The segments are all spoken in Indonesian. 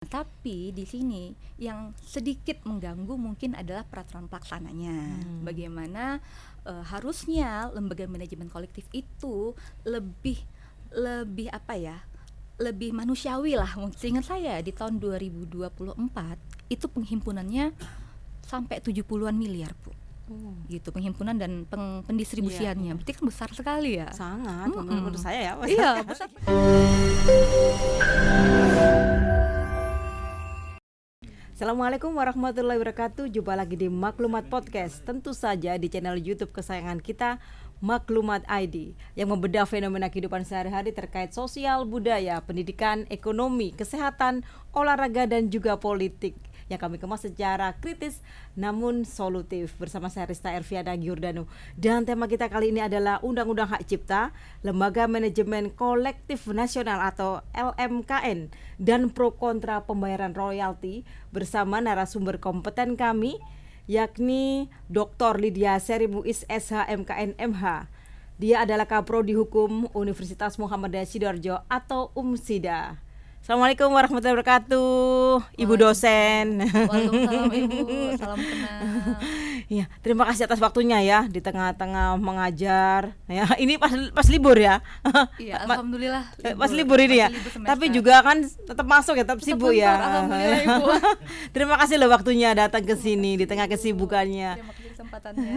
Tapi di sini yang sedikit mengganggu mungkin adalah peraturan pelaksananya. Bagaimana harusnya lembaga manajemen kolektif itu lebih lebih apa ya? Lebih manusiawi lah. Seingat saya di tahun 2024 itu penghimpunannya sampai 70-an miliar, Bu. Gitu penghimpunan dan pendistribusiannya. Berarti kan besar sekali ya. Sangat menurut saya ya. Iya, besar. Assalamualaikum warahmatullahi wabarakatuh. Jumpa lagi di Maklumat Podcast. Tentu saja di channel YouTube kesayangan kita, Maklumat ID, yang membedah fenomena kehidupan sehari-hari terkait sosial, budaya, pendidikan, ekonomi, kesehatan, olahraga, dan juga politik, yang kami kemas secara kritis namun solutif. Bersama saya Rista Erviana Giordano. Dan tema kita kali ini adalah Undang-Undang Hak Cipta, Lembaga Manajemen Kolektif Nasional atau LMKN, dan pro kontra pembayaran royalti, bersama narasumber kompeten kami, yakni Dr. Lydia Seri Muiz SH MKN MH. Dia adalah Kaprodi Hukum Universitas Muhammadiyah Sidoarjo atau UMSIDA. Assalamualaikum warahmatullahi wabarakatuh, Ibu dosen. Waalaikumsalam Ibu, salam kenal. Ya, terima kasih atas waktunya ya di tengah-tengah mengajar. Ya, ini pas libur ya. Iya, alhamdulillah. Pas libur ini ya. Tapi juga kan tetap masuk ya, tetap sibuk ya. Alhamdulillah Ibu. Terima kasih loh waktunya datang ke sini di tengah kesibukannya. Terima kasih kesempatannya.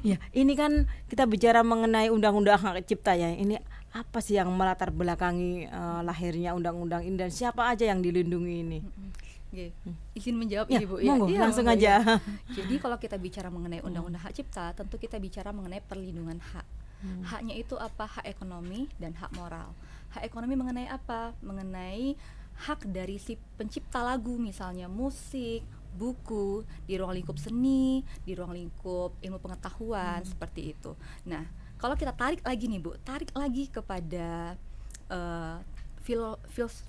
Ya, ini kan kita bicara mengenai Undang-Undang Hak Cipta ya. Ini apa sih yang melatar belakangi lahirnya undang-undang ini dan siapa aja yang dilindungi ini? Izin menjawab Ya, Ibu monggo, langsung aja. Ya. Jadi kalau kita bicara mengenai Undang-Undang Hak Cipta, tentu kita bicara mengenai perlindungan hak. Haknya itu apa? Hak ekonomi dan hak moral. Hak ekonomi mengenai apa? Mengenai hak dari si pencipta lagu, misalnya musik, buku, di ruang lingkup seni, di ruang lingkup ilmu pengetahuan, seperti itu. Nah, kalau kita tarik lagi nih Bu, tarik lagi kepada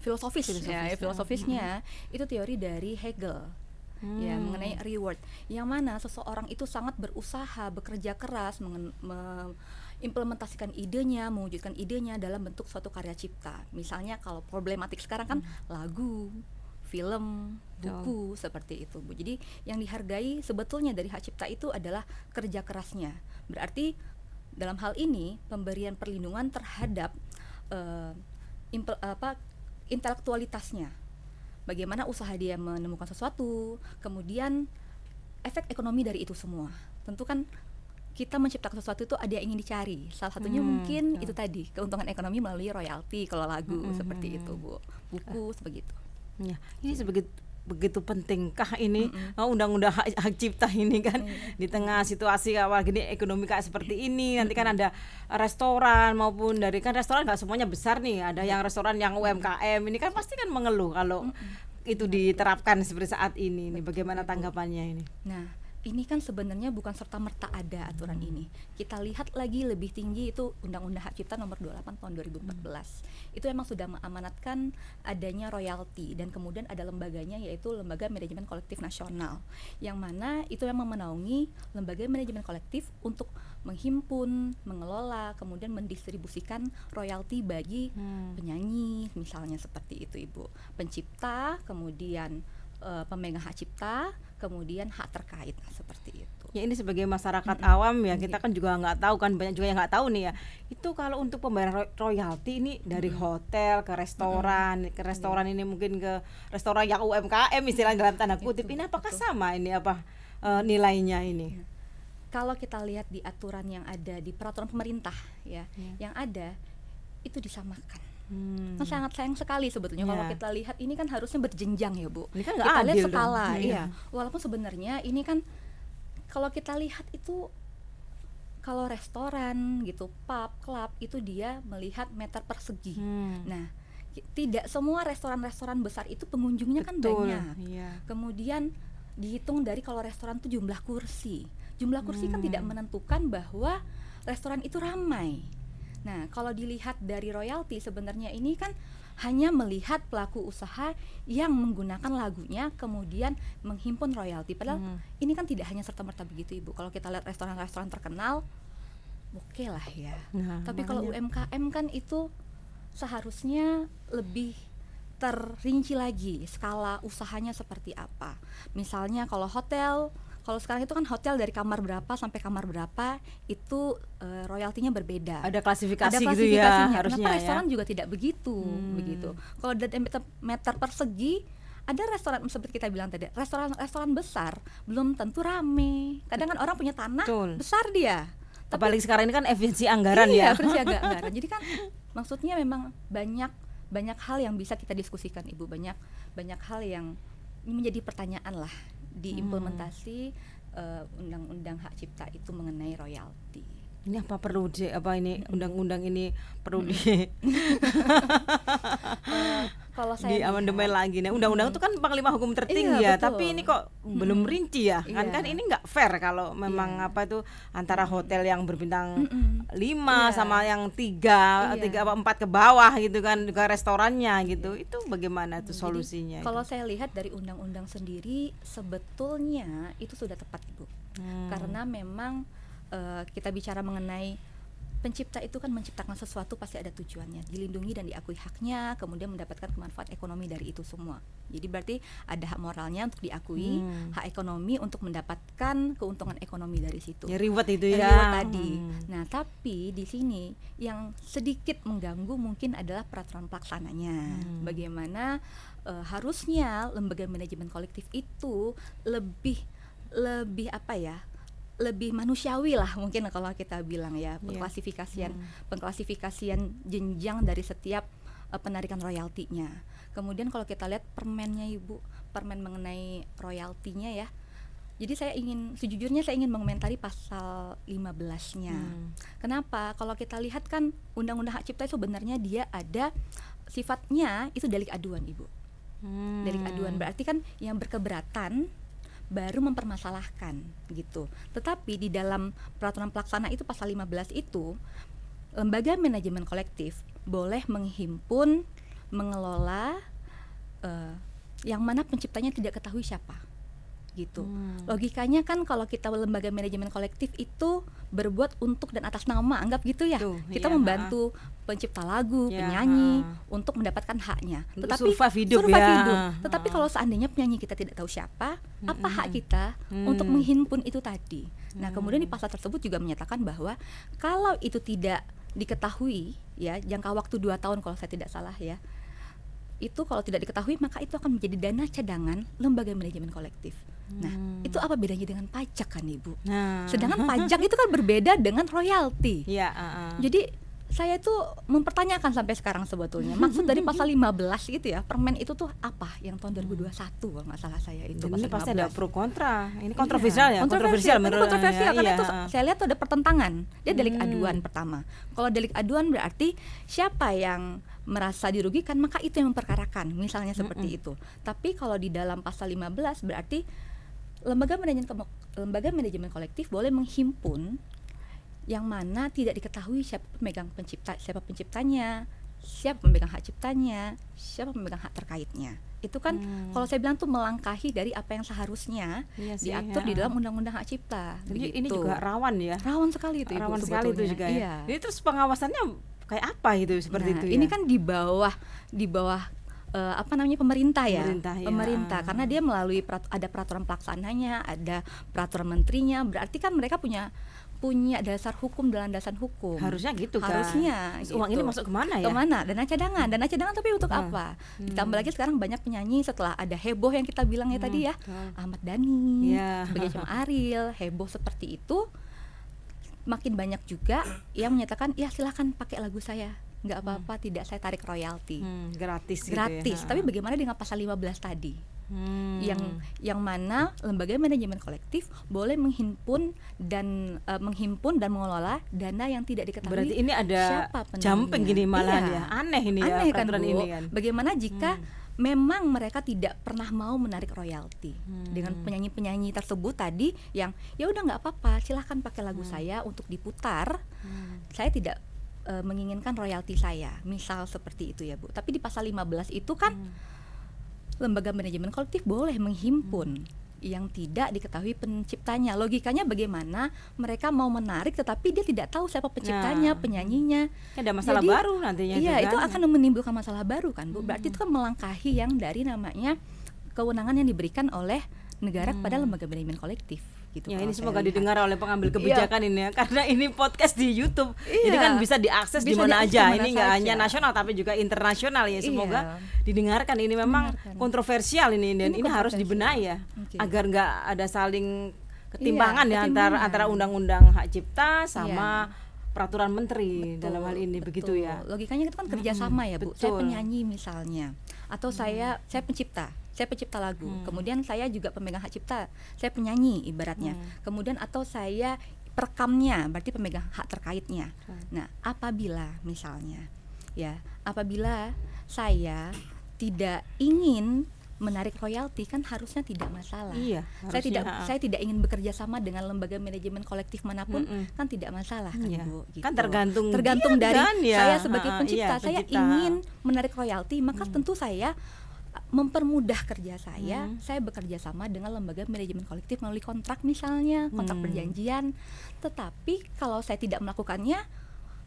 filosofisnya, itu teori dari Hegel. Ya, mengenai reward, yang mana seseorang itu sangat berusaha, bekerja keras mengimplementasikan idenya, mewujudkan idenya dalam bentuk suatu karya cipta. Misalnya kalau problematik sekarang kan lagu, film, buku, seperti itu Bu. Jadi yang dihargai sebetulnya dari hak cipta itu adalah kerja kerasnya. Berarti dalam hal ini pemberian perlindungan terhadap intelektualitasnya. Bagaimana usaha dia menemukan sesuatu, kemudian efek ekonomi dari itu semua. Tentu kan kita menciptakan sesuatu itu ada yang ingin dicari. Salah satunya mungkin itu tadi, keuntungan ekonomi melalui royalti kalau lagu, seperti itu Bu. Buku sebegitu. Ya, ini begitu pentingkah ini undang-undang hak cipta ini kan di tengah situasi awal gini ekonomi kayak seperti ini. Nanti kan ada restoran maupun dari kan restoran nggak semuanya besar nih, ada yang restoran yang UMKM ini kan pasti kan mengeluh kalau itu diterapkan seperti saat ini. Ini bagaimana tanggapannya ini? Nah, ini kan sebenarnya bukan serta-merta ada aturan ini. Kita lihat lagi lebih tinggi itu Undang-Undang Hak Cipta nomor 28 tahun 2014. Itu memang sudah mengamanatkan adanya royalti dan kemudian ada lembaganya yaitu Lembaga Manajemen Kolektif Nasional. Yang mana itu memang menaungi lembaga manajemen kolektif untuk menghimpun, mengelola, kemudian mendistribusikan royalti bagi penyanyi misalnya seperti itu Ibu. Pencipta, kemudian pemegang hak cipta, kemudian hak terkait seperti itu. Ya ini sebagai masyarakat awam ya kita kan juga nggak tahu kan, banyak juga yang nggak tahu nih ya. Itu kalau untuk pembayaran royalti ini dari hotel ke restoran, ini mungkin ke restoran yang UMKM istilahnya dalam tanda kutip. Ini apakah sama ini apa nilainya ini? Kalau kita lihat di aturan yang ada di peraturan pemerintah ya, yang ada itu disamakan. Kan sangat sayang sekali sebetulnya kalau kita lihat ini kan harusnya berjenjang ya Bu. Ini kan nggak kita adil lihat skala, iya. Walaupun sebenarnya ini kan kalau kita lihat itu kalau restoran gitu, pub, klub itu dia melihat meter persegi. Nah, tidak semua restoran-restoran besar itu pengunjungnya kan banyak. Kemudian dihitung dari kalau restoran itu jumlah kursi. Jumlah kursi kan tidak menentukan bahwa restoran itu ramai. Nah, kalau dilihat dari royalti sebenarnya ini kan hanya melihat pelaku usaha yang menggunakan lagunya kemudian menghimpun royalti. Padahal ini kan tidak hanya serta-merta begitu Ibu. Kalau kita lihat restoran-restoran terkenal, oke lah ya. Tapi kalau UMKM kan itu seharusnya lebih terinci lagi skala usahanya seperti apa. Misalnya kalau hotel, kalau sekarang itu kan hotel dari kamar berapa sampai kamar berapa itu royaltinya berbeda. Ada klasifikasi Ada gitu ya klasifikasinya. harusnya Kenapa ya. restoran juga tidak begitu, begitu. Kalau dari meter persegi, ada restoran seperti kita bilang tadi, restoran besar belum tentu rame. Kadang kan orang punya tanah Betul. besar dia. Apalagi sekarang ini kan efisiensi anggaran Iya, ya. anggaran. Jadi kan maksudnya memang banyak hal yang bisa kita diskusikan, Ibu. Banyak hal yang menjadi pertanyaan lah di implementasi undang-undang hak cipta itu mengenai royalti. Ini apa perlu ini undang-undang ini perlu di Kalau saya di amandemen lagi. Nah, undang-undang itu kan panglima hukum tertinggi Iya, ya, betul. tapi ini kok belum rinci ya. Kan Iya. ini nggak fair kalau memang Iya. apa itu antara hotel yang berbintang 5 Iya. sama yang 3 Iya. apa 4 ke bawah gitu kan, juga restorannya gitu. Itu bagaimana tuh Jadi, solusinya? kalau saya lihat dari undang-undang sendiri sebetulnya itu sudah tepat, Ibu. Karena memang kita bicara mengenai pencipta itu kan menciptakan sesuatu pasti ada tujuannya, dilindungi dan diakui haknya, kemudian mendapatkan kemanfaat ekonomi dari itu semua. Jadi berarti ada hak moralnya untuk diakui, hak ekonomi untuk mendapatkan keuntungan ekonomi dari situ. Ya reward itu ya. Reward tadi. Nah, tapi di sini yang sedikit mengganggu mungkin adalah peraturan pelaksananya. Bagaimana harusnya lembaga manajemen kolektif itu lebih apa ya? Lebih manusiawi lah mungkin kalau kita bilang ya, pengklasifikasian jenjang dari setiap penarikan royaltinya. Kemudian kalau kita lihat permennya, Ibu, permen mengenai royaltinya ya. Jadi sejujurnya saya ingin mengomentari pasal 15-nya. Kenapa? Kalau kita lihat kan undang-undang hak cipta itu sebenarnya dia ada sifatnya itu delik aduan, Ibu. Delik aduan berarti kan yang berkeberatan baru mempermasalahkan gitu. Tetapi di dalam peraturan pelaksana itu pasal 15 itu lembaga manajemen kolektif boleh menghimpun, mengelola yang mana penciptanya tidak ketahui siapa gitu. Logikanya kan kalau kita lembaga manajemen kolektif itu berbuat untuk dan atas nama, anggap gitu ya. Kita membantu pencipta lagu, penyanyi untuk mendapatkan haknya. Tetapi survive hidup. Tetapi kalau seandainya penyanyi kita tidak tahu siapa, apa hak kita untuk menghimpun itu tadi. Nah, kemudian di pasal tersebut juga menyatakan bahwa kalau itu tidak diketahui ya, jangka waktu 2 tahun kalau saya tidak salah ya. Itu kalau tidak diketahui maka itu akan menjadi dana cadangan lembaga manajemen kolektif. Nah, itu apa bedanya dengan pajak kan, Ibu? Sedangkan pajak itu kan berbeda dengan royalti. Jadi saya itu mempertanyakan sampai sekarang sebetulnya maksud dari pasal 15 itu ya, permen itu tuh apa yang tahun 2021 kalau nggak salah saya itu. Ini pasal pasti 15. ada pro kontra. Ini kontroversial ya. Kontroversial karena iya. itu saya lihat tuh ada pertentangan. Dia delik aduan pertama. Kalau delik aduan berarti siapa yang merasa dirugikan maka itu yang memperkarakan, misalnya seperti itu. Tapi kalau di dalam pasal 15 berarti lembaga manajemen kolektif boleh menghimpun yang mana tidak diketahui siapa penciptanya, siapa pemegang hak ciptanya, siapa pemegang hak terkaitnya. Itu kan kalau saya bilang tuh melangkahi dari apa yang seharusnya diatur di dalam undang-undang hak cipta. Jadi ini juga rawan ya. Rawan sekali itu, Ibu, rawan sekali itu juga ya. Iya. Jadi terus pengawasannya kayak apa gitu seperti itu ya? Ini kan di bawah pemerintah ya. Pemerintah karena dia melalui ada peraturan pelaksananya, ada peraturan menterinya, berarti kan mereka punya dasar hukum dan landasan hukum. Harusnya gitu kan. Harusnya. Uang ini masuk kemana ya? Kemana? Dana cadangan tapi untuk apa? Ditambah lagi sekarang banyak penyanyi setelah ada heboh yang kita bilang ya tadi ya, Ahmad Dhani, sebagai Cem Ariel, heboh seperti itu, makin banyak juga yang menyatakan ya silakan pakai lagu saya, nggak apa-apa, tidak saya tarik royalti, gratis. Gratis. Tapi bagaimana dengan pasal 15 tadi? Yang mana lembaga manajemen kolektif boleh menghimpun dan mengelola dana yang tidak diketahui. Berarti ini ada siapa penanya. jumping gini malah ya. Aneh ini ya peraturan Bu. ini kan. Bagaimana jika memang mereka tidak pernah mau menarik royalti dengan penyanyi-penyanyi tersebut tadi yang ya udah nggak apa-apa, silahkan pakai lagu saya untuk diputar. Saya tidak menginginkan royalti saya, misal seperti itu ya, Bu. Tapi di pasal 15 itu kan lembaga manajemen kolektif boleh menghimpun yang tidak diketahui penciptanya. Logikanya bagaimana mereka mau menarik tetapi dia tidak tahu siapa penciptanya, penyanyinya. Ada masalah Jadi, baru nantinya. Iya, juga. itu akan menimbulkan masalah baru kan, Bu. Berarti itu kan melangkahi yang dari namanya kewenangan yang diberikan oleh negara kepada lembaga manajemen kolektif. Gitu, Ya, kalau ini saya semoga lihat. didengar oleh pengambil kebijakan ini ya, karena ini podcast di YouTube, Iya. jadi kan bisa diakses di Bisa mana diakses aja. dimana Ini nggak saja. hanya nasional tapi juga internasional ya. Semoga Iya. didengarkan. Ini memang Didengarkan. kontroversial ini dan ini harus kontroversial. dibenahi ya, Oke. agar nggak ada saling ketimpangan ya ketimpangan. antara undang-undang hak cipta sama peraturan menteri Betul, dalam hal ini, begitu betul. ya. Logikanya itu kan kerjasama ya, Bu. Saya betul. penyanyi misalnya, atau saya pencipta lagu. Kemudian saya juga pemegang hak cipta, saya penyanyi ibaratnya. Kemudian atau saya perekamnya, berarti pemegang hak terkaitnya. Nah, apabila saya tidak ingin menarik royalti, kan harusnya tidak masalah. Iya, harusnya, Saya tidak ingin bekerja sama dengan lembaga manajemen kolektif manapun, kan tidak masalah kan, Iya. Bu. Gitu. Kan tergantung dia dari kan, ya. saya sebagai Iya, pencipta. Saya pencipta. ingin menarik royalti, maka tentu saya mempermudah kerja saya bekerja sama dengan lembaga manajemen kolektif melalui kontrak misalnya, kontrak perjanjian. Tetapi kalau saya tidak melakukannya,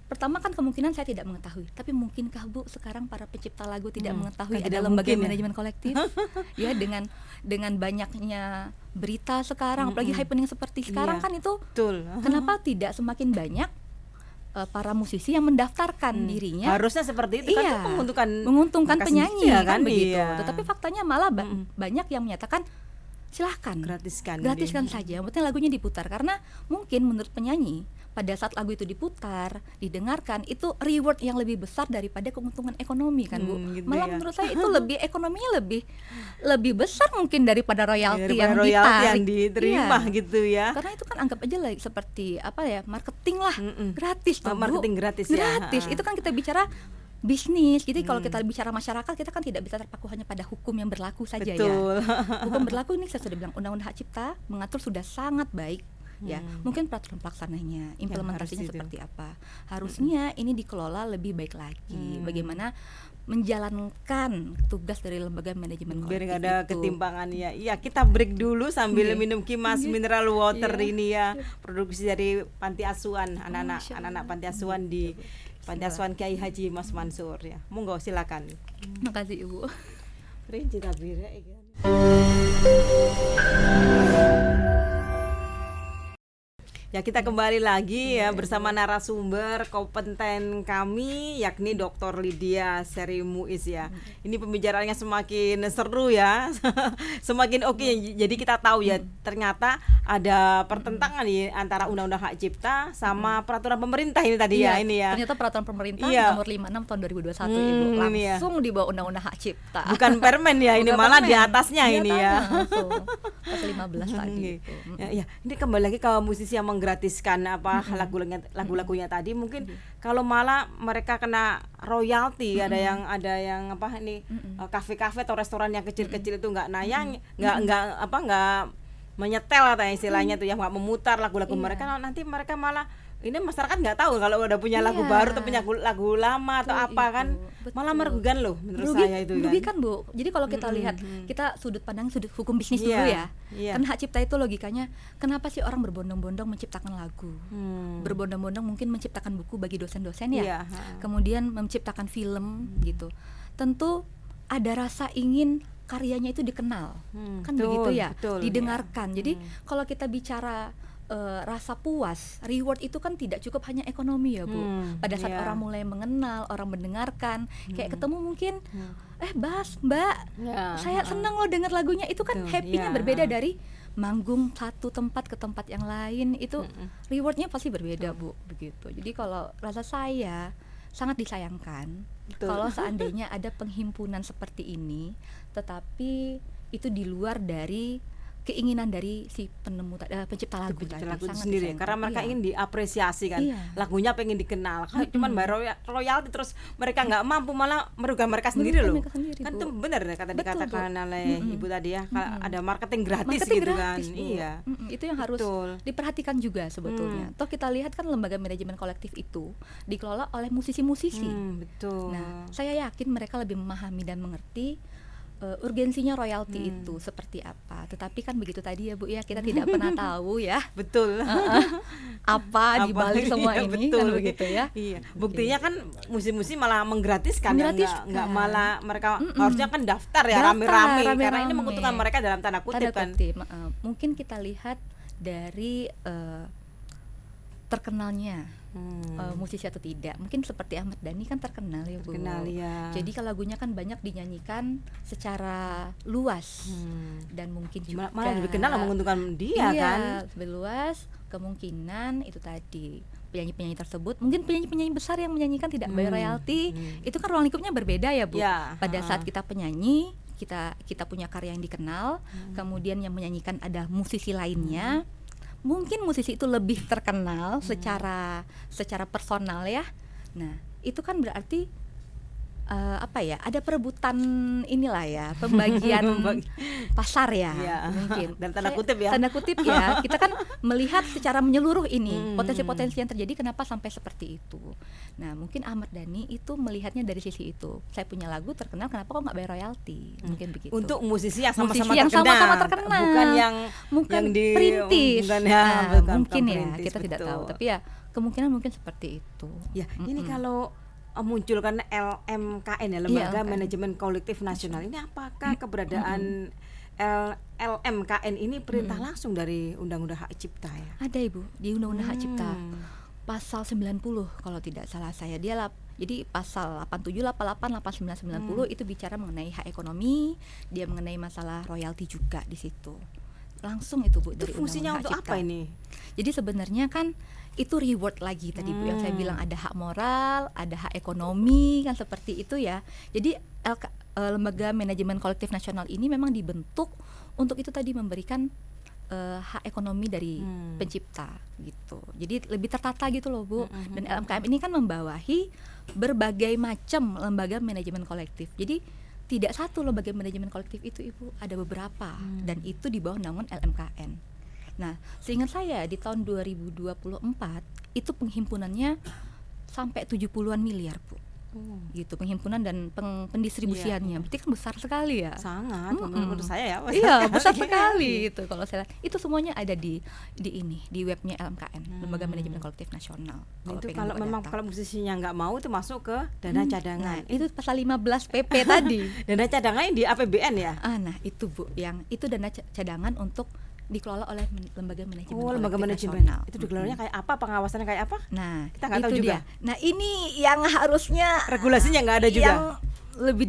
pertama kan kemungkinan saya tidak mengetahui. Tapi mungkinkah, Bu, sekarang para pencipta lagu tidak mengetahui kan ada tidak lembaga mungkin ya. manajemen kolektif? Ya, dengan banyaknya berita sekarang, apalagi happening seperti sekarang Iya. kan itu, Betul. kenapa tidak semakin banyak para musisi yang mendaftarkan dirinya? Harusnya seperti itu kan, Iya, itu menguntungkan mereka penyanyi sendiri, kan begitu. Iya. Tetapi faktanya malah banyak yang menyatakan silahkan gratiskan saja, yang penting lagunya diputar. Karena mungkin menurut penyanyi pada saat lagu itu diputar, didengarkan, itu reward yang lebih besar daripada keuntungan ekonomi kan, Bu. Gitu Malah ya. menurut saya itu lebih ekonominya lebih besar mungkin daripada royalti Daripada yang royalti ditarik. yang diterima Iya. gitu ya. Karena itu kan anggap aja like, seperti marketing lah, gratis toh, Bu. Marketing gratis ya. Gratis. Itu kan kita bicara bisnis. Jadi kalau kita bicara masyarakat, kita kan tidak bisa terpaku hanya pada hukum yang berlaku saja. Betul. Ya. Hukum berlaku ini saya sudah bilang, Undang-Undang Hak Cipta mengatur sudah sangat baik. Ya, mungkin peraturan pelaksananya, implementasinya harus itu. seperti apa. Harusnya ini dikelola lebih baik lagi. Bagaimana menjalankan tugas dari lembaga manajemen Biar kolektif nggak ada itu. ketimpangan ya. Iya, kita break dulu sambil Iya. minum Kimas mineral water Iya. ini ya. Produksi dari panti asuhan Masya anak-anak Allah. panti asuhan di Panti Asuhan Kiai Haji Mas Mansur ya. Monggo silakan. Makasih, Ibu. Rinci tabira ikan. Ya, kita kembali lagi ya bersama narasumber kompeten kami yakni Dr. Lydia Seri Muiz ya. Ini pembicaraannya semakin seru ya. Semakin oke. Jadi kita tahu ya ternyata ada pertentangan nih antara Undang-Undang Hak Cipta sama peraturan pemerintah ini tadi ya, ini ya. Ternyata peraturan pemerintah Iya. nomor 56 tahun 2021 Ibu Ini ya. langsung di bawah Undang-Undang Hak Cipta. Bukan permen ya, ini Bukan malah permen. di atasnya Di ini ya. atasnya langsung. Pasal 15 tadi Oke. itu. Ya, ya. Ini kembali lagi ke musisi yang menggratiskan apa lagu-lagunya tadi, mungkin kalau malah mereka kena royalti, ada yang apa ini kafe-kafe atau restoran yang kecil-kecil itu nggak nayang, nggak menyetel atau istilahnya tuh yang nggak memutar lagu-lagu Iya. mereka, nanti mereka malah ini masyarakat nggak tahu kalau udah punya lagu Iya. baru atau punya lagu lama atau Betul, apa Ibu. kan, malah Betul. merugikan loh menurut saya itu kan. Merugikan, Bu. Jadi kalau kita lihat, kita sudut pandang sudut hukum bisnis Iya, dulu ya. iya. Kan hak cipta itu logikanya, kenapa sih orang berbondong-bondong menciptakan lagu? Berbondong-bondong mungkin menciptakan buku bagi dosen-dosen ya. Iya, Kemudian menciptakan film gitu. Tentu ada rasa ingin karyanya itu dikenal. Kan betul, begitu ya, betul, didengarkan. Jadi kalau kita bicara rasa puas, reward itu kan tidak cukup hanya ekonomi ya, Bu. Pada saat iya. orang mulai mengenal, orang mendengarkan, kayak ketemu mungkin Mbak, Ya, saya senang loh dengar lagunya. Itu kan Betul, happy-nya iya, berbeda dari manggung satu tempat ke tempat yang lain. Itu rewardnya pasti berbeda, Bu, begitu. Jadi kalau rasa saya sangat disayangkan Betul. kalau seandainya ada penghimpunan seperti ini, tetapi itu di luar dari keinginan dari si pencipta lagu pencipta tadi. lagu itu Sangat sendiri disayangkan. karena mereka Iya. ingin diapresiasi kan, Iya. lagunya pengen dikenal kan, cuman bayar royalti terus mereka nggak mampu, malah merugikan mereka sendiri loh. mereka sendiri, Kan Bu. itu benar ya kata Betul, dikatakan Bu. oleh ibu tadi ya, kalau ada marketing gratis Marketing gitu gratis, kan. Bu. Iya. Itu yang harus Betul. diperhatikan juga sebetulnya. Toh kita lihat kan lembaga manajemen kolektif itu dikelola oleh musisi-musisi. Betul. Nah, saya yakin mereka lebih memahami dan mengerti urgensinya royalti itu seperti apa. Tetapi kan begitu tadi ya Bu ya, kita tidak pernah tahu ya Betul. apa di balik semua iya, ini betul. kan begitu ya. Iya. Buktinya kan musim-musim malah menggratiskan, ya, nggak malah mereka harusnya kan daftar ya rame-rame karena ini menguntungkan mereka dalam tanda kutip kan. Mungkin kita lihat dari terkenalnya musisi atau tidak. Mungkin seperti Ahmad Dhani kan terkenal ya Bu. Terkenal ya. Jadi kalau lagunya kan banyak dinyanyikan secara luas dan mungkin juga malah lebih kenal menguntungkan dia kan. Lebih luas, kemungkinan itu tadi penyanyi-penyanyi tersebut, mungkin penyanyi-penyanyi besar yang menyanyikan tidak bayar royalti, itu kan ruang lingkupnya berbeda ya Bu. Pada saat kita penyanyi, kita punya karya yang dikenal, kemudian yang menyanyikan ada musisi lainnya. Mungkin musisi itu lebih terkenal secara personal ya. Nah, itu kan berarti ada perebutan inilah ya, pembagian pasar ya, mungkin. Dan tanda kutip ya. Tanda kutip ya. Kita kan melihat secara menyeluruh ini potensi-potensi yang terjadi kenapa sampai seperti itu. Nah, mungkin Ahmad Dhani itu melihatnya dari sisi itu. Saya punya lagu terkenal, kenapa kok nggak bayar royalti? Mungkin begitu. Untuk musisi yang sama-sama terkenal, bukan yang perintis. Bukan mungkin ya, kita tidak tahu. Tapi ya kemungkinan mungkin seperti itu. Ya, ini kalau muncul karena LMKN ya, Lembaga Manajemen Kolektif Nasional. Ini apakah keberadaan LMKN ini perintah langsung dari Undang-Undang Hak Cipta ya? Ada Ibu, di Undang-Undang Hak Cipta pasal 90 kalau tidak salah saya. Jadi pasal 87, 88, 89, 90 itu bicara mengenai hak ekonomi, dia mengenai masalah royalti juga di situ. Langsung itu Bu dari fungsinya untuk apa ini? Jadi sebenarnya kan itu reward lagi tadi Bu yang saya bilang, ada hak moral, ada hak ekonomi kan seperti itu ya. Jadi Lembaga Manajemen Kolektif Nasional ini memang dibentuk untuk itu tadi, memberikan hak ekonomi dari pencipta gitu. Jadi lebih tertata gitu loh Bu. Dan LMKM ini kan membawahi berbagai macam lembaga manajemen kolektif. Jadi tidak satu lembaga manajemen kolektif itu Ibu, ada beberapa dan itu di bawah naungan LMKN. Nah, seingat saya di tahun 2024 itu penghimpunannya sampai 70-an miliar Bu. Gitu penghimpunan dan pendistribusiannya. Berarti kan besar sekali ya. Sangat menurut saya ya. Iya, besar sekali itu kalau saya lihat. Itu semuanya ada di webnya LMKN, Lembaga Manajemen Kolektif Nasional. Itu kalau memang kalau musisinya nggak mau itu masuk ke dana cadangan. Nah, itu pasal 15 PP tadi. Dana cadangan di APBN ya? Nah, itu Bu, yang itu dana cadangan untuk dikelola oleh Lembaga Manajemen Lembaga Manajemen Nasional. Itu dikelolanya kayak apa? Pengawasannya kayak apa? Nah, kita nggak tahu juga. Nah, ini yang harusnya regulasinya nggak ada juga. Yang lebih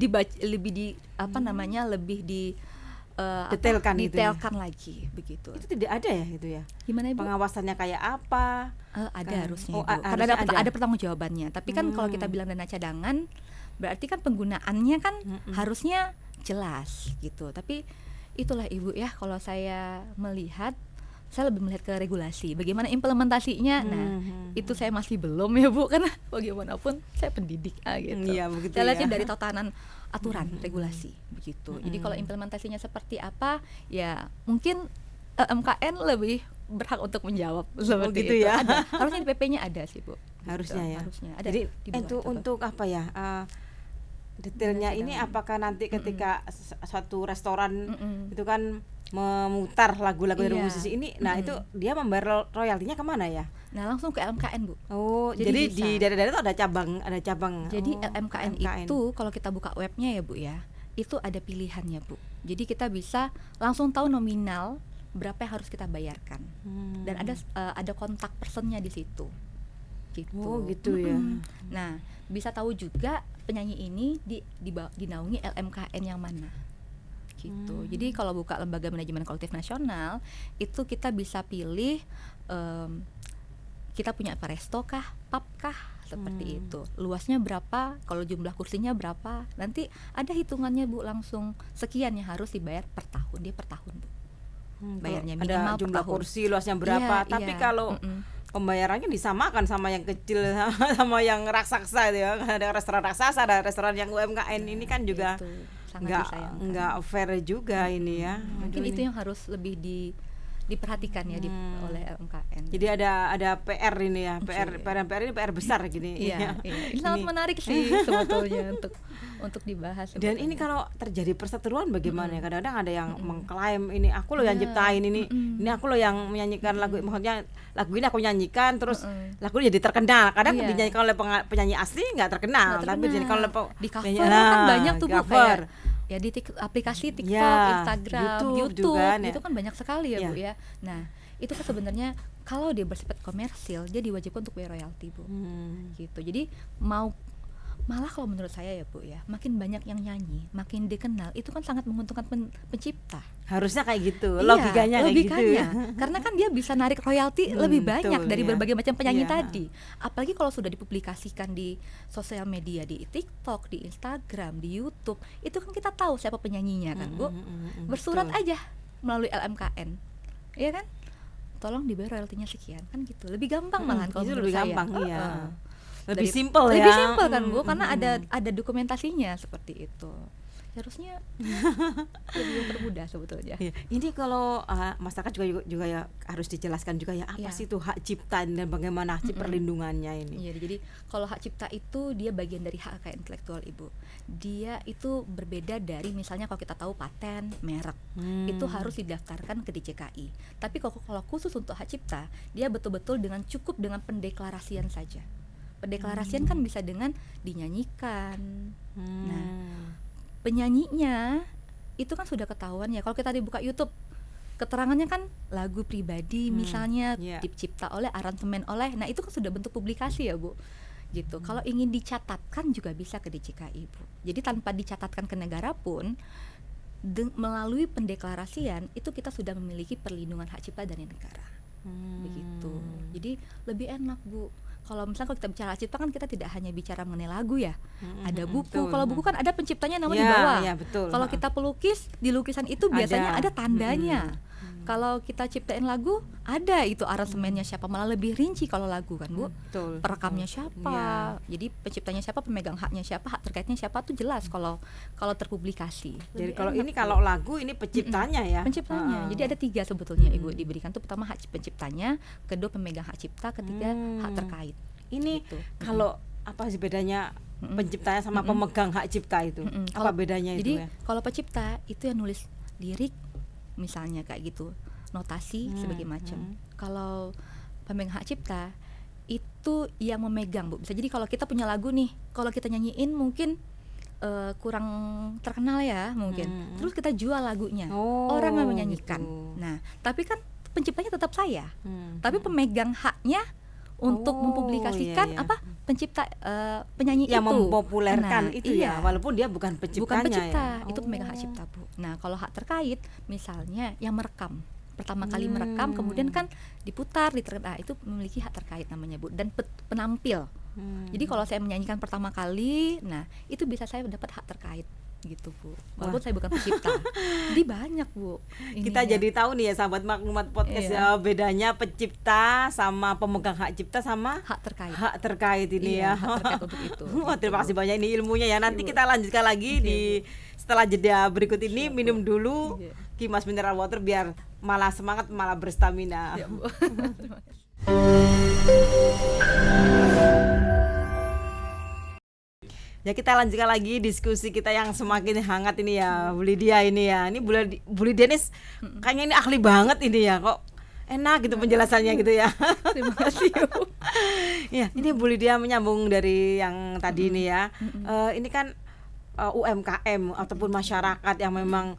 detailkan lagi begitu. Itu tidak ada ya itu ya. Gimana Ibu? Pengawasannya kayak apa? Ada harusnya Ibu. Karena ada pertanggungjawabannya. Tapi kan kalau kita bilang dana cadangan, berarti kan penggunaannya kan harusnya jelas gitu. Tapi itulah Ibu ya, kalau saya melihat, saya lebih melihat ke regulasi, bagaimana implementasinya. Nah, itu saya masih belum ya Bu, karena bagaimanapun saya pendidik gitu. Iya, begitu saya lihatnya ya. dari tatanan aturan regulasi begitu. Jadi kalau implementasinya seperti apa, ya mungkin MKN lebih berhak untuk menjawab seperti gitu itu. Ya. Ada. Harusnya di PP-nya ada sih Bu. Harusnya gitu. ya. Harusnya ada. Jadi itu untuk apa ya? Detailnya ini apakah nanti ketika satu restoran itu kan memutar lagu-lagu dari musisi ini, nah itu dia membayar royaltinya kemana ya? Nah, langsung ke LMKN Bu. Jadi di daerah-daerah itu ada cabang. Jadi LMKN itu kalau kita buka webnya ya Bu ya, itu ada pilihannya Bu. Jadi kita bisa langsung tahu nominal berapa yang harus kita bayarkan, dan ada kontak personnya di situ. Gitu ya. Nah, bisa tahu juga penyanyi ini dinaungi LMKN yang mana gitu. Jadi kalau buka Lembaga Manajemen Kolektif Nasional itu kita bisa pilih kita punya apa, resto kah, pub kah, seperti itu. Luasnya berapa, kalau jumlah kursinya berapa, nanti ada hitungannya Bu, langsung sekian yang harus dibayar per tahun. Dia per tahun Bu, bayarnya minimal ada jumlah per tahun. kursi, luasnya berapa. Tapi kalau pembayarannya disamakan sama yang kecil sama yang raksasa itu ya. Ada restoran raksasa, ada restoran yang UMKM ini kan juga nggak fair juga ini ya. Mungkin itu yang harus lebih diperhatikan ya oleh LMKN. Jadi ada PR ini ya, PR ini PR besar gini. Iya. Ini sangat menarik sih sebetulnya untuk dibahas. Dan ini kalau terjadi perseteruan bagaimana ya? Kadang-kadang ada yang mengklaim ini aku loh yang ciptain ini aku loh yang menyanyikan lagu, maksudnya lagu ini aku nyanyikan terus lagu ini jadi terkenal. Kadang dinyanyikan oleh penyanyi asli nggak terkenal, tapi dinyanyikan oleh di cover kan banyak tuh Bu, kayak ya di aplikasi TikTok, Instagram, YouTube juga, itu kan banyak sekali ya Bu ya. Nah itu kan sebenarnya kalau dia bersifat komersil dia diwajibkan untuk bayar royalti Bu. Gitu. Jadi malah kalau menurut saya ya Bu ya, makin banyak yang nyanyi, makin dikenal, itu kan sangat menguntungkan pencipta. Harusnya kayak gitu, logikanya kayak gitu ya. Karena kan dia bisa narik royalti lebih banyak dari berbagai macam penyanyi tadi. Apalagi kalau sudah dipublikasikan di sosial media, di TikTok, di Instagram, di YouTube, itu kan kita tahu siapa penyanyinya kan Bu. Bersurat aja melalui LMKN, ya kan? Tolong dibayar royaltinya sekian, kan gitu. Lebih gampang malahan kalau menurut saya. Lebih simpel ya. Lebih simpel kan Bu, karena ada dokumentasinya seperti itu. Harusnya lebih mempermudah sebetulnya. Ini kalau masyarakat juga ya harus dijelaskan juga ya apa sih itu hak cipta dan bagaimana perlindungannya ini. Iya, jadi kalau hak cipta itu dia bagian dari hak kekayaan intelektual Ibu. Dia itu berbeda dari misalnya kalau kita tahu paten, merek, itu harus didaftarkan ke DJKI. Tapi kalau khusus untuk hak cipta, dia betul-betul cukup dengan pendeklarasian saja. Pendeklarasian kan bisa dengan dinyanyikan. Nah, penyanyinya itu kan sudah ketahuan ya. Kalau kita dibuka YouTube, keterangannya kan lagu pribadi misalnya dicipta oleh, aransemen oleh. Nah, itu kan sudah bentuk publikasi ya, Bu. Gitu. Kalau ingin dicatatkan juga bisa ke DJKI, Bu. Jadi tanpa dicatatkan ke negara pun melalui pendeklarasian itu kita sudah memiliki perlindungan hak cipta dari negara. Begitu. Jadi lebih enak, Bu. Kalau misalnya kita bicara hak cipta kan kita tidak hanya bicara mengenai lagu ya. Ada buku. Kalau buku kan ada penciptanya namanya di bawah. Kalau kita pelukis, di lukisan itu biasanya ada tandanya. Kalau kita ciptain lagu, ada itu aransemennya siapa, malah lebih rinci kalau lagu kan Bu. Perekamnya siapa, jadi penciptanya siapa, pemegang haknya siapa, hak terkaitnya siapa tuh jelas kalau terpublikasi. Jadi kalau ini kalau lagu ini penciptanya ya. Penciptanya. Jadi ada 3 sebetulnya Ibu diberikan tuh, pertama hak penciptanya, kedua pemegang hak cipta, ketiga hak terkait. Ini gitu. Kalau apa sih bedanya penciptanya sama pemegang hak cipta itu? Apa bedanya itu? Jadi ya? Kalau pencipta itu yang nulis lirik misalnya kayak gitu, notasi sebagai macam. Kalau pemegang hak cipta itu yang memegang Bu. Bisa jadi kalau kita punya lagu nih, kalau kita nyanyiin mungkin kurang terkenal ya mungkin. Terus kita jual lagunya, orang yang menyanyikan. Nah, tapi kan penciptanya tetap saya. Tapi pemegang haknya untuk mempublikasikan pencipta penyanyi yang itu mempopulerkan itu ya, walaupun dia bukan penciptanya itu pemegang hak cipta Bu. Nah kalau hak terkait misalnya yang merekam pertama kali merekam kemudian kan diputar itu memiliki hak terkait namanya Bu, dan penampil. Jadi kalau saya menyanyikan pertama kali, nah itu bisa saya dapat hak terkait gitu Bu, walaupun saya bukan pencipta. Jadi banyak Bu ininya. Kita jadi tahu nih ya sahabat Maklumat Podcast bedanya pencipta sama pemegang hak cipta sama hak terkait ini ya. Hak terkait untuk itu. Terima kasih banyak ini ilmunya ya. Nanti kita lanjutkan lagi di setelah jeda berikut ini. Minum dulu Kimas Mineral Water biar malah semangat, malah berstamina. Ya, Bu. Terima kasih. Ya kita lanjutkan lagi diskusi kita yang semakin hangat ini ya, Bu Lydia ini ya. Ini Bu Lydia ini kayaknya ini ahli banget ini ya, kok enak gitu penjelasannya gitu ya. Terima kasih. Ya, ini Bu Lydia menyambung dari yang tadi ini ya. Ini kan UMKM ataupun masyarakat yang memang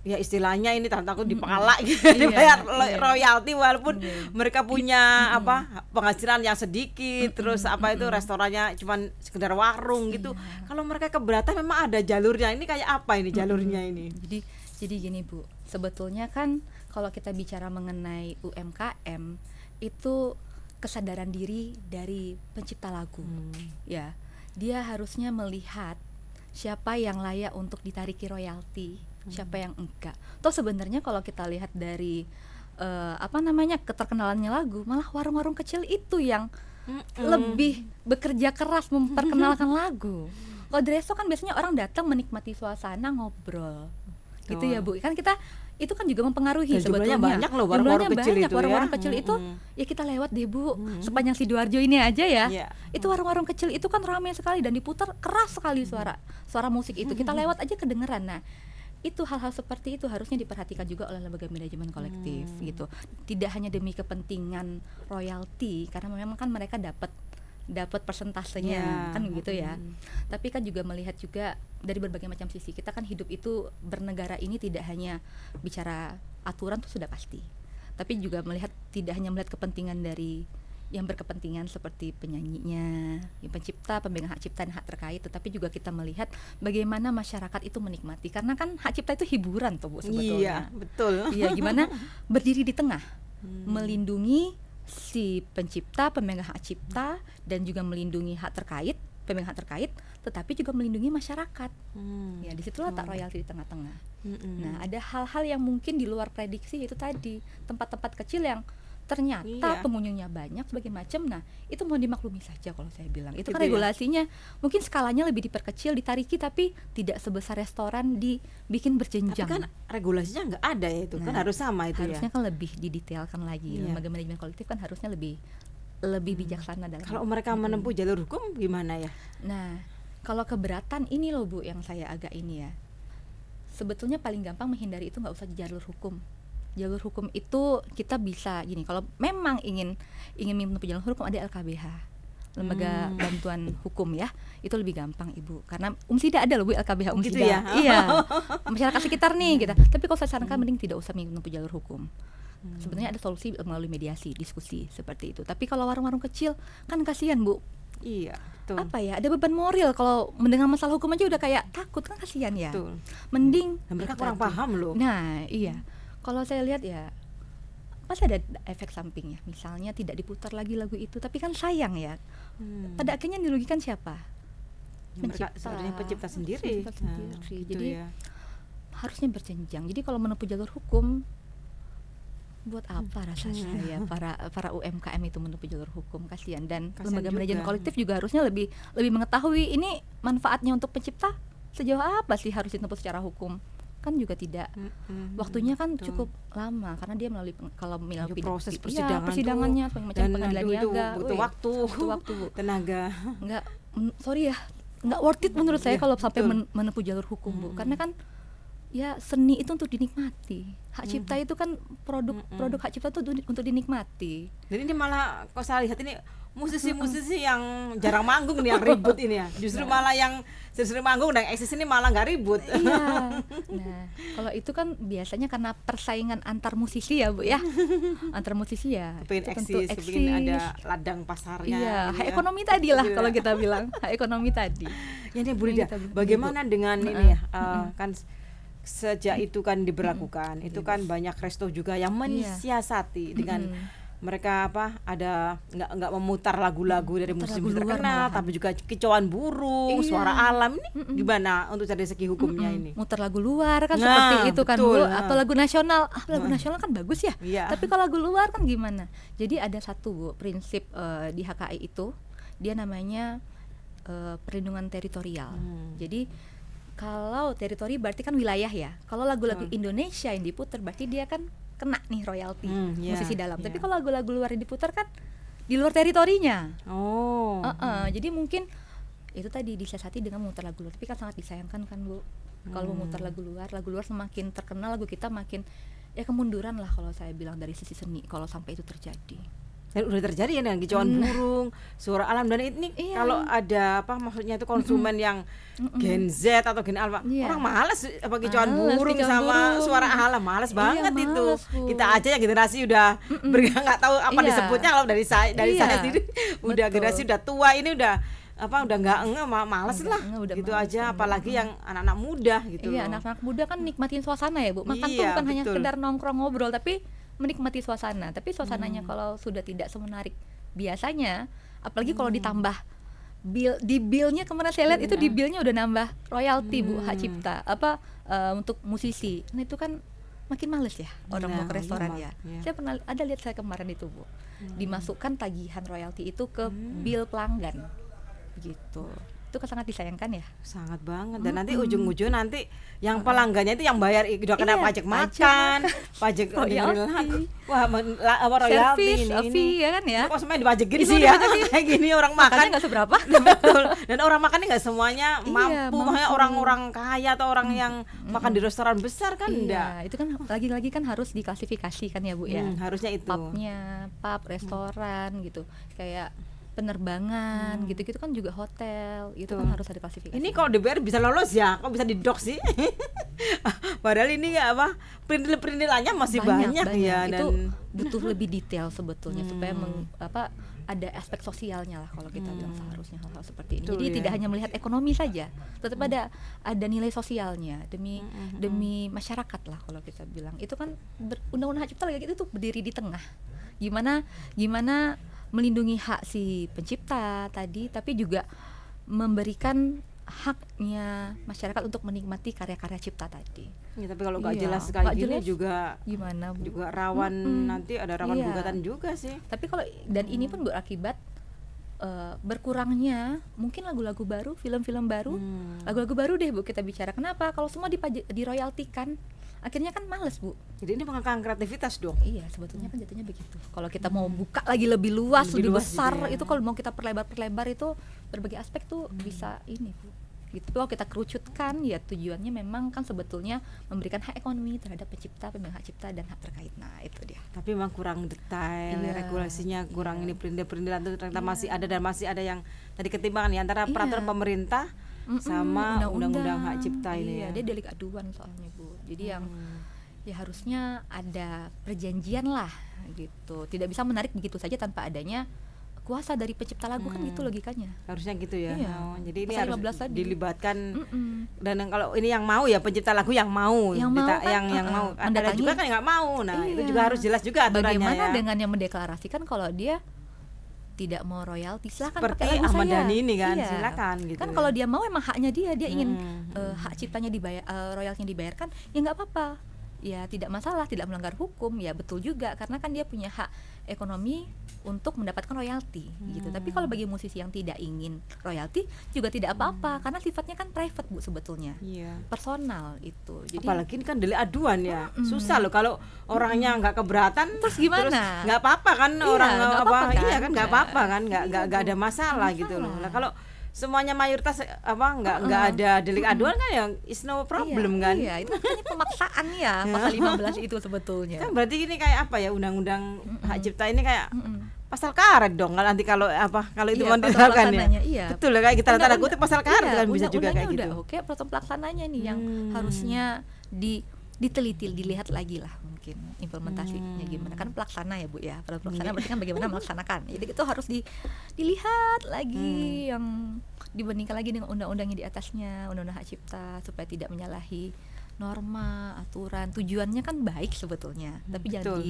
ya istilahnya ini takut dipalak gitu, dibayar royalti walaupun mereka punya penghasilan yang sedikit, terus itu restorannya cuman sekedar warung gitu. Kalau mereka keberatan memang ada jalurnya. Ini kayak apa ini jalurnya ini? Jadi gini Bu, sebetulnya kan kalau kita bicara mengenai UMKM itu kesadaran diri dari pencipta lagu. Ya, dia harusnya melihat siapa yang layak untuk ditariki royalti, siapa yang enggak. Toh sebenarnya kalau kita lihat dari keterkenalannya lagu, malah warung-warung kecil itu yang lebih bekerja keras memperkenalkan lagu. Kalau di resto kan biasanya orang datang menikmati suasana, ngobrol gitu ya Bu. Kan kita itu kan juga mempengaruhi dan sebetulnya. Jumlahnya banyak loh warung-warung kecil itu warung-warung ya. kecil itu ya kita lewat deh Bu, sepanjang Sidoarjo ini aja ya. Itu warung-warung kecil itu kan ramai sekali dan diputar keras sekali suara musik itu. Kita lewat aja kedengeran. Nah, itu hal-hal seperti itu harusnya diperhatikan juga oleh lembaga manajemen kolektif gitu. Tidak hanya demi kepentingan royalti, karena memang kan mereka dapat persentasenya kan begitu ya. Tapi kan juga melihat juga dari berbagai macam sisi. Kita kan hidup itu bernegara ini tidak hanya bicara aturan itu sudah pasti, tapi juga tidak hanya melihat kepentingan dari yang berkepentingan seperti penyanyinya, yang pencipta, pemegang hak cipta dan hak terkait, tetapi juga kita melihat bagaimana masyarakat itu menikmati, karena kan hak cipta itu hiburan tuh Bu sebetulnya. Iya, betul. Iya, gimana berdiri di tengah, melindungi si pencipta, pemegang hak cipta, dan juga melindungi hak terkait, pemegang hak terkait, tetapi juga melindungi masyarakat. Ya, disitulah tak royalti di tengah-tengah. Nah, ada hal-hal yang mungkin di luar prediksi, itu tadi tempat-tempat kecil yang ternyata pengunjungnya banyak sebagai macam. Nah, itu mau dimaklumi saja kalau saya bilang. Itu kan regulasinya mungkin skalanya lebih diperkecil, ditariki, tapi tidak sebesar restoran dibikin berjenjang. Tapi kan regulasinya nggak ada ya, itu kan harus sama itu harusnya kan lebih didetailkan lagi. Lembaga manajemen kolektif kan harusnya lebih bijaksana dalam. Kalau mereka menempuh jalur hukum gimana ya? Nah, kalau keberatan ini loh Bu yang saya agak ini ya. Sebetulnya paling gampang menghindari itu nggak usah jalur hukum. Jalur hukum itu kita bisa gini, kalau memang ingin menempuh jalur hukum ada LKBH, Lembaga Bantuan Hukum ya, itu lebih gampang Ibu, karena Umsida ada loh Bu, LKBH Umsida. Gitu ya? Iya, masyarakat sekitar nih gitu. Tapi kalau saya sarankan mending tidak usah menempuh jalur hukum. Sebenarnya ada solusi melalui mediasi, diskusi seperti itu. Tapi kalau warung-warung kecil kan kasihan Bu. Iya, betul. Apa ya, ada beban moral kalau mendengar masalah hukum aja udah kayak takut, kan kasihan ya. Betul. Mending mereka kurang paham loh. Nah, iya. Kalau saya lihat ya pasti ada efek sampingnya. Misalnya tidak diputar lagi lagu itu, tapi kan sayang ya. Pada akhirnya dirugikan siapa? Pencipta sendiri. Gitu. Jadi harusnya berjenjang. Jadi kalau menempuh jalur hukum, buat apa rasa saya para UMKM itu menempuh jalur hukum, kasihan. Dan lembaga manajemen kolektif juga harusnya lebih mengetahui ini manfaatnya untuk pencipta sejauh apa sih harus ditempuh secara hukum. Kan juga tidak, waktunya kan cukup lama karena dia melalui proses persidangannya dan pengadilan niaga, butuh waktu, tenaga. Sorry ya, nggak worth it menurut saya kalau sampai menempuh jalur hukum Bu, karena kan ya seni itu untuk dinikmati, hak cipta itu kan produk hak cipta itu untuk dinikmati. Dan ini malah kalau saya lihat ini musisi-musisi yang jarang manggung nih yang ribut ini ya, justru malah yang sering manggung dan eksis ini malah nggak ribut. Iya. Nah, kalau itu kan biasanya karena persaingan antar musisi ya Bu ya, antar musisi ya. Pengen eksis, pengen ada ladang pasarnya. Iya, hak ekonomi tadi lah kalau kita bilang, hak ekonomi tadi. Ya nih Bu Lydia, bagaimana dengan ini ya, kan sejak itu kan diberlakukan, itu kan banyak resto juga yang mensiasati dengan mereka ada nggak memutar lagu-lagu dari musisi terkenal, tapi juga kicauan burung, suara alam. Ini gimana untuk dari segi hukumnya ini? Muter lagu luar kan seperti itu kan Bu, atau lagu nasional. Lagu nasional kan bagus ya. Tapi kalau lagu luar kan gimana? Jadi ada satu Bu, prinsip di HKI itu, dia namanya perlindungan teritorial. Jadi kalau teritori berarti kan wilayah ya. Kalau lagu-lagu Indonesia yang diputar berarti dia kan kena nih royalti musisi dalam. Tapi kalau lagu-lagu luar yang diputar kan di luar teritorinya. Jadi mungkin itu tadi disiasati dengan memutar lagu luar. Tapi kan sangat disayangkan kan Bu, kalau memutar lagu luar semakin terkenal, lagu kita makin ya kemunduran lah kalau saya bilang dari sisi seni kalau sampai itu terjadi. Dan udah terjadi ya dengan kicauan burung, suara alam, dan ini kalau ada maksudnya itu konsumen yang Gen Z atau Gen Alpha, orang malas kicauan burung sama suara alam, malas banget itu. Bu. Kita aja yang generasi udah nggak tahu apa disebutnya, kalau dari saya sendiri udah generasi udah tua ini udah nggak malas lah gitu aja, apalagi yang anak-anak muda gitu. Anak-anak muda kan nikmatin suasana ya Bu, makan tuh bukan hanya sekedar nongkrong ngobrol, tapi menikmati suasana. Tapi suasananya kalau sudah tidak semenarik biasanya, apalagi kalau ditambah di billnya, kemarin saya lihat itu di billnya udah nambah royalti Bu, hak cipta untuk musisi. Nah itu kan makin males ya orang mau ke restoran ya. Saya pernah lihat saya kemarin itu Bu, dimasukkan tagihan royalti itu ke bill pelanggan begitu. Itu itu kan sangat disayangkan ya. Sangat banget. Dan nanti ujung-ujung nanti yang pelanggannya itu yang bayar udah kena Iya, pajak makan, pajak royalti. wah royalti Service, ini. fee ya kan ya. Kok semuanya dipajakin Itu sih ya? Kayak gini orang makan Makanya nggak seberapa. betul. Dan orang makannya nggak semuanya Iya, mampu. Makanya mampu. orang-orang kaya atau orang yang makan di restoran besar kan enggak. Iya, itu kan lagi-lagi kan harus diklasifikasi kan ya Bu ya. Harusnya itu. Pubnya, pub, restoran gitu. Kayak penerbangan gitu-gitu kan juga hotel. Itu kan harus ada klasifikasi. Ini kalau DPR bisa lolos ya, kok bisa didok sih? Padahal ini nggak apa, perintil-perintilannya masih banyak ya, Itu dan butuh lebih detail sebetulnya supaya ada aspek sosialnya lah kalau kita bilang seharusnya hal-hal seperti ini. Betul, Jadi ya. tidak hanya melihat ekonomi saja, tetap ada nilai sosialnya demi masyarakat lah kalau kita bilang. Itu kan undang-undang hak cipta lagi itu tuh berdiri di tengah. Gimana melindungi hak si pencipta tadi, tapi juga memberikan haknya masyarakat untuk menikmati karya-karya cipta tadi. ya, tapi kalau nggak Iya, jelas kayak nggak gini jelas. juga Gimana Bu? juga rawan nanti ada rawan Iya. gugatan juga sih. Tapi kalau dan ini pun berakibat berkurangnya mungkin lagu-lagu baru, film-film baru, lagu-lagu baru deh Bu kita bicara. Kenapa? Kalau semua diroyaltikan, akhirnya kan males Bu. Jadi ini mengangkat kreativitas dong. Iya, sebetulnya kan jatuhnya begitu. Kalau kita mau buka lagi lebih luas, Lebih lebih luas besar, gitu ya. itu kalau mau kita perlebar itu berbagai aspek tuh bisa ini Bu. Gitu. Kalau kita kerucutkan ya tujuannya memang kan sebetulnya memberikan hak ekonomi terhadap pencipta, pemegang hak cipta dan hak terkait. Nah, itu dia. Tapi memang kurang detail, Iya, regulasinya kurang, iya. ini perintil-perintilan itu ternyata masih ada, dan masih ada yang tadi ketimbangan ya antara peraturan pemerintah sama undang-undang hak cipta ini Iya, ya. dia delik aduan soalnya Bu. Jadi yang ya harusnya ada perjanjian lah gitu. Tidak bisa menarik begitu saja tanpa adanya kuasa dari pencipta lagu kan gitu logikanya. Harusnya gitu ya. Iya. Oh, jadi ini Pasal harus 15 tadi. dilibatkan. Dan kalau ini yang mau ya pencipta lagu yang mau, Yang mau kan, yang mau. Ada mendatangi. juga kan yang nggak mau. Nah, itu Iya. juga harus jelas juga aturannya Bagaimana ya. dengan yang mendeklarasikan kalau dia tidak mau royalti, silakan Seperti pakai lagu Ahmad saya. Dhani ini kan, Iya. silakan gitu. Kan kalau dia mau emang haknya dia ingin hak ciptanya dibayar, royaltinya dibayarkan, ya nggak apa-apa. Ya tidak masalah, tidak melanggar hukum, ya betul juga karena kan dia punya hak ekonomi untuk mendapatkan royalti gitu. Tapi kalau bagi musisi yang tidak ingin royalti juga tidak apa-apa karena sifatnya kan private Bu sebetulnya. Iya. Personal itu. Jadi Apalagi ini kan delik aduan ya. Susah loh kalau orangnya nggak keberatan. Terus gimana? Nggak apa-apa kan Iya, orang nggak apa? apa-apa kan? Iya kan nggak apa-apa kan, nggak Iya, ada masalah nggak gitu loh. masalah. Nah kalau semuanya mayoritas nggak ada delik aduan kan, yang is no problem kan. Iya, itu namanya pemaksaan ya pasal 15 itu sebetulnya. Kan berarti ini kayak apa ya, undang-undang hak cipta ini kayak pasal karet dong nanti kalau itu Iya, mau peraturan diterapkan ya. pelaksananya, iya. Betul lah, kayak kita tanda Undang-undang- kutip pasal karet iya, kan bisa juga kayak undang-undangnya gitu. udah oke, peraturan pelaksananya nih yang harusnya diteliti, dilihat lagi lah mungkin implementasinya gimana. Kan pelaksana ya Bu ya. Peraturan pelaksana berarti kan bagaimana melaksanakan. Jadi itu harus dilihat lagi yang dibandingkan lagi dengan undang-undang yang di atasnya, undang-undang hak cipta supaya tidak menyalahi norma, aturan. Tujuannya kan baik sebetulnya, tapi jangan Betul,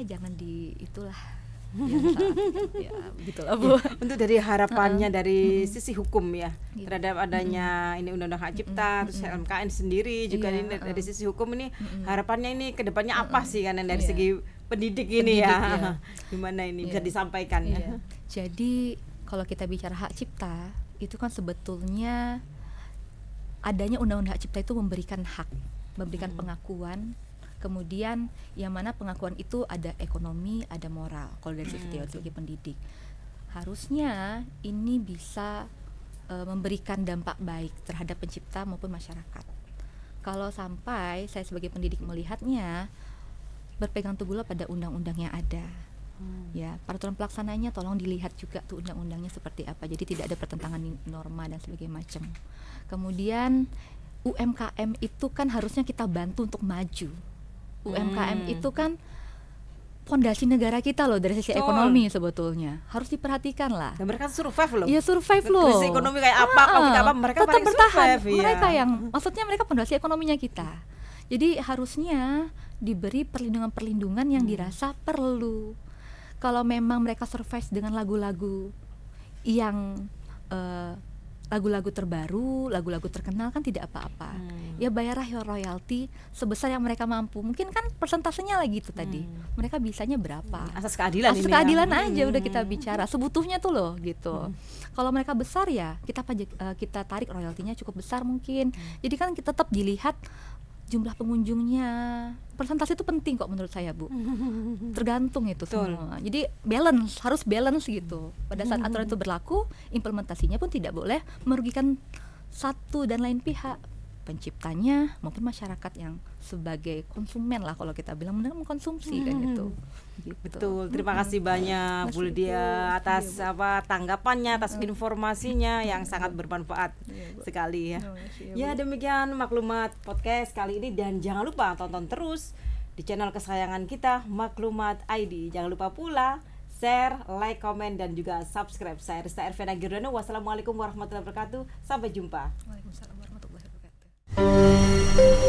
jangan itulah. Ya, begitulah Bu. Untuk dari harapannya dari sisi hukum ya, Iya. terhadap adanya ini undang-undang hak cipta, terus LMKN sendiri juga Iya, ini dari sisi hukum ini harapannya ini kedepannya apa sih kan dari Iya. segi pendidik ini ya, Pendidik, iya. gimana ini bisa Iya. disampaikan ya? Iya. Jadi kalau kita bicara hak cipta itu kan sebetulnya adanya undang-undang hak cipta itu memberikan hak, memberikan pengakuan. Kemudian yang mana pengakuan itu ada ekonomi, ada moral. Kalau dari sisi teori sebagai pendidik, harusnya ini bisa memberikan dampak baik terhadap pencipta maupun masyarakat. Kalau sampai saya sebagai pendidik melihatnya berpegang teguhlah pada undang-undang yang ada. Ya, peraturan pelaksananya tolong dilihat juga tuh undang-undangnya seperti apa. Jadi tidak ada pertentangan norma dan sebagainya macam. Kemudian UMKM itu kan harusnya kita bantu untuk maju. UMKM itu kan fondasi negara kita loh dari sisi Betul. ekonomi sebetulnya. Harus diperhatikan lah. Dan mereka survive loh. Iya, survive loh. Krisis ekonomi kayak apa, covid apa, mereka tetap paling bertahan. survive, iya. Mereka yang maksudnya mereka fondasi ekonominya kita. Jadi harusnya diberi perlindungan-perlindungan yang dirasa perlu. Kalau memang mereka survive dengan lagu-lagu yang lagu-lagu terbaru, lagu-lagu terkenal kan tidak apa-apa. ya bayarlah royalti sebesar yang mereka mampu. Mungkin kan persentasenya lagi itu tadi, mereka bisanya berapa, asas keadilan asas ini keadilan aja udah kita bicara sebutuhnya tuh loh gitu. Kalau mereka besar ya kita tarik royaltinya cukup besar mungkin. Jadi kan kita tetap dilihat jumlah pengunjungnya, persentase itu penting kok menurut saya Bu. Tergantung itu semua. Jadi harus balance gitu. Pada saat aturan itu berlaku, implementasinya pun tidak boleh merugikan satu dan lain pihak, penciptanya maupun masyarakat yang sebagai konsumen lah kalau kita bilang benar mengkonsumsi kan gitu. Betul, terima kasih banyak Bu Lydia atas tanggapannya, atas informasinya yang sangat bermanfaat sekali ya. Ya demikian Maklumat Podcast kali ini, dan jangan lupa tonton terus di channel kesayangan kita Maklumat ID. Jangan lupa pula share, like, komen, dan juga subscribe. Saya Rista Ervena Giordano. Wassalamualaikum warahmatullahi wabarakatuh. Sampai jumpa. Waalaikumsalam warahmatullahi wabarakatuh.